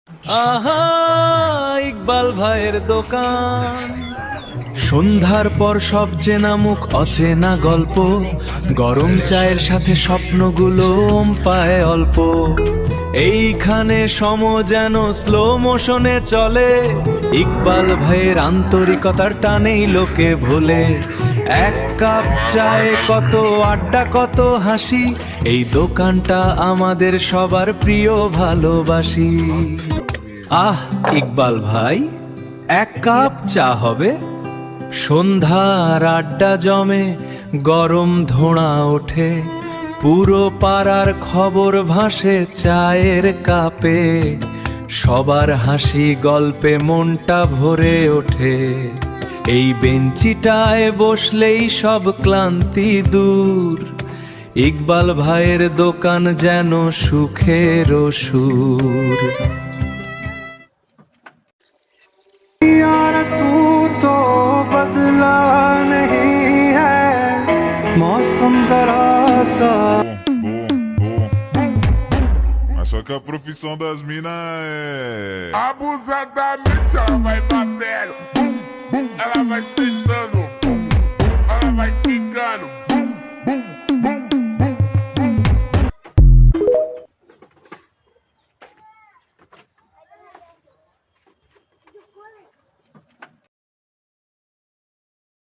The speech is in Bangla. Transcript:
আহা, ইকবাল ভাইয়ের দোকান। সন্ধ্যার পর সব চেনা মুখ, অচেনা গল্প, গরম চায়ের সাথে স্বপ্নগুলো পায় অল্প। এইখানে সম যেন স্লো মোশনে চলে, ইকবাল ভাইয়ের আন্তরিকতার টানেই লোকে ভোলে। এক কাপ চায়ে কত আড্ডা, কত হাসি, এই দোকানটা আমাদের সবার প্রিয়, ভালোবাসি। আহ ইকবাল ভাই, এক কাপ চা হবে? সন্ধ্যার আড্ডা জমে, গরম ধোঁয়া ওঠে, পুরো পাড়ার খবর ভাসে চায়ের কাপে। সবার হাসি গল্পে মনটা ভরে ওঠে, এই বেঞ্চিটায় বসলেই সব ক্লান্তি দূর। ইকবাল ভাইয়ের দোকান যেন সুখের সুর। यार तू तो बदला नहीं है, मौसम जरा सा। Mas só que a profissão das minas é Abusadamente ela vai bater, bum, bum, ela vai sentir.